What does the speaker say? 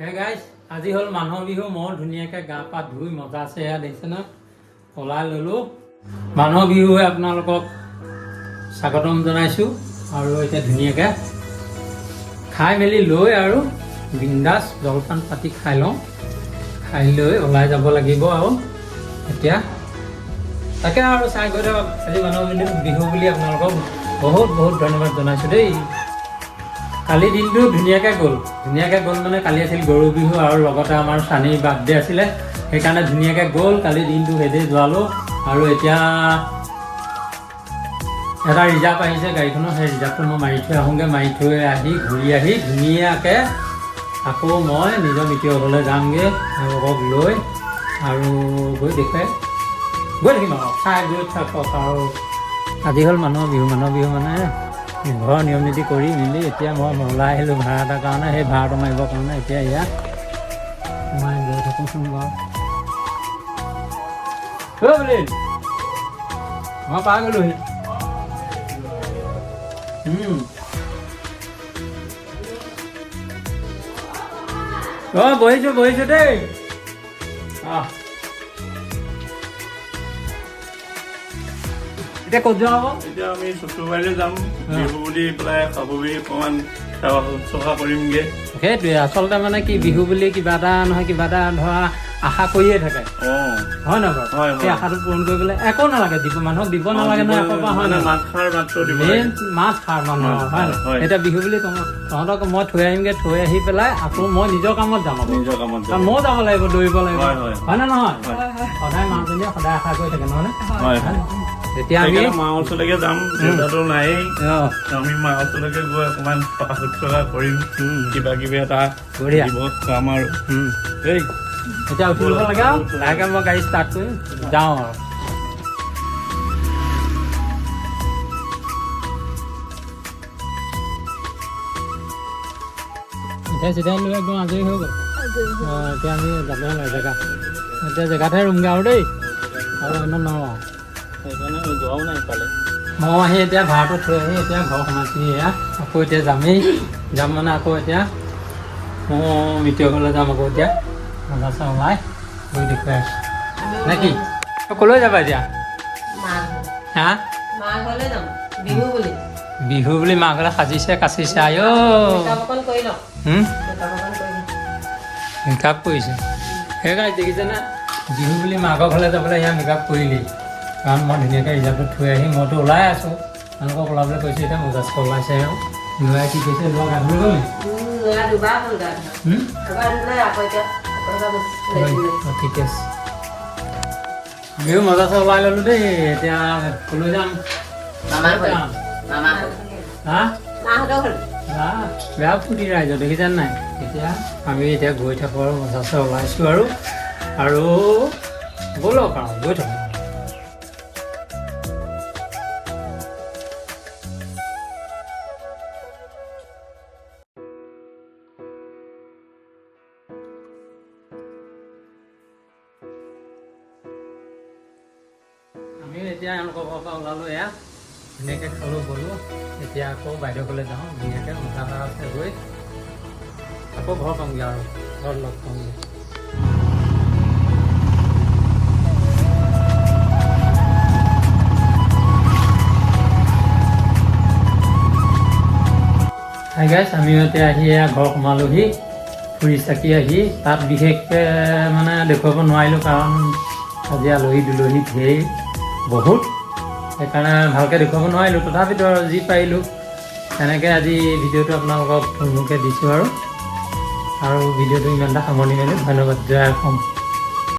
Hey guys, আজি হল মানুহৰ বিহু মই ধুনীয়াকৈ গা পা ধুই মজা আছে এয়া দেখিছে না পলাই ললো মানুহৰ বিহু আপোনালোকক স্বাগতম জনাইছো আৰু এতিয়া ধুনীয়াকৈ খাই মেলি লৈ আৰু বিন্দাস জলপান পাতি খাই লওঁ খাই লৈ ওলাই যাব লাগিব আৰু এতিয়া তাকে আৰু চাই গৈ থাকক আজি মানুহৰ বিহু বুলি আপোনালোকক বহুত বহুত ধন্যবাদ জনাইছো দেই কালি দিনটো ধুনীয়াকৈ গ'ল মানে কালি আছিল গৰু বিহু আৰু লগতে আমাৰ চানীৰ বাৰ্থডে আছিলে সেইকাৰণে ধুনীয়াকৈ গ'ল কালি দিনটো হেদে যোৱালো আৰু এতিয়া এটা ৰিজাৰ্ভ আহিছে গাড়ীখনৰ সেই ৰিজাৰ্ভটো মই মাৰি থৈ আহোঁগৈ মাৰি থৈ আহি ঘূৰি আহি ধুনীয়াকৈ আকৌ মই নিজৰ মিতিৰৰ ঘৰলৈ যামগৈ তেওঁলোকক লৈ আৰু গৈ দেখুৱাই গৈ থাকিম আৰু চাই গৈ থাকক আৰু আজি হ'ল মানুহৰ বিহু মানে ঘৰৰ নিয়ম নীতি কৰি মেলি এতিয়া মই ওলাই আহিলোঁ ভাড়া এটাৰ কাৰণে সেই ভাড়াটো মাৰিবৰ কাৰণে এতিয়া ইয়াত মই গৈ থাকোঁচোন বাৰু বুলি মই পাই গ'লোহি বহিছোঁ দেই এতিয়া ক'ত যোৱা হ'ব এতিয়া আমি চুচুবাৰীলৈ যাম বিহু বুলি পেলাই খাবহি অকণমান সেৱা শুশ্ৰূষা কৰিমগৈ সেইটোৱে আচলতে মানে কি বিহু বুলি কিবা এটা নহয় কিবা এটা ধৰা আশা কৰিয়ে থাকে হয় নহয় বাৰু সেই আশাটো পূৰণ কৰিবলৈ একো নালাগে দিব মানুহক দিব নালাগে নহয় একো হয় নহয় মাছ খাৰ মানুহৰ হয় নহয় এতিয়া বিহু বুলি তহঁতক মই থৈ আহিমগৈ থৈ আহি পেলাই আকৌ মই নিজৰ কামত যাম কাৰণ ময়ো যাব লাগিব দৌৰিব লাগিব হয় নে নহয় সদায় মানুহজনীয়ে সদায় আশা কৰি থাকে নহয় তেতিয়া আমি মাৰ ওচৰলৈকে যাম দেউতাটো নাই আমি মাৰ ওচৰলৈকে গৈ অকণমান সেৱা শুশ্ৰূষা কৰিম কিবা কিবি এটা দিব খুৱাম আৰু দেই এতিয়া উঠি ল'ব লাগে আৰু লাহেকৈ মই গাড়ী ষ্টাৰ্ট কৰি যাওঁ আৰু এতিয়া চিধাই লৈ একদম আজৰি হৈ গ'ল এতিয়া আমি যাব লাগে জেগা এতিয়া জেগাতহে ৰুমগৈ আৰু দেই আৰু অন্য নহয় সেইকাৰণে যোৱাও নাই পালে মই আহি এতিয়া ভাড়াটো থৈ আহি এতিয়া ঘৰ সোমাইছোঁ এয়া আকৌ এতিয়া যাম মানে আকৌ এতিয়া মই মিতিৰৰ ঘৰলৈ যাম আকৌ এতিয়া মজা ওলাই গৈ দেখুৱাই আছোঁ নে কি ক'লৈ যাবা এতিয়া হা বিহু বুলি মাক ঘৰলৈ সাজিছে কাচিছে আই মেকআপ কৰিছে সেইকাৰণে দেখিছেনে বিহু বুলি মাকৰ ঘৰলৈ যাবলৈ এয়া মেকআপ কৰিলেই কাৰণ মই ধুনীয়াকৈ ৰিজাৰ্ভটো থৈ আহি মইতো ওলাই আছোঁ তেওঁলোকক ওলাবলৈ কৈছোঁ এতিয়া মজাজকৈ ওলাইছে আৰু ল'ৰাই কি কৈছে ল'ৰা গা ধুই গ'ল ঠিকে আছে আমিও মজাছে ওলাই ল'লোঁ দেই এতিয়া ক'লৈ যাম বেয়া ফূৰ্তি ৰাইজৰ দেখিছেনে নাই এতিয়া আমি এতিয়া গৈ থাকোঁ আৰু মজাছে ওলাইছোঁ আৰু ব'লক আৰু গৈ থাকোঁ আমিও এতিয়া এওঁলোকৰ ঘৰৰ পৰা ওলালোঁ এয়া ধুনীয়াকৈ খালোঁ গ'লোঁ এতিয়া আকৌ বাইদেউ ঘৰলৈ যাওঁ ধুনীয়াকৈ মজা আছে গৈ আকৌ ঘৰ পামগৈ আৰু ঘৰত লগ পামগৈ হাই গাইছ আমিও এতিয়া আহি এয়া ঘৰ সোমালোহি ফুৰি চাকি আহি তাত বিশেষকৈ মানে দেখুৱাব নোৱাৰিলোঁ কাৰণ আজি আলহী দুলহী ধেৰ বহুত সেইকাৰণে ভালকৈ দেখুৱাব নোৱাৰিলোঁ তথাপিতো আৰু যি পাৰিলোঁ তেনেকৈ আজি ভিডিঅ'টো আপোনালোকক থুলমূলকৈ দিছোঁ আৰু ভিডিঅ'টো ইমান এটা সামৰণি মাৰিলোঁ ধন্যবাদ জয় অসম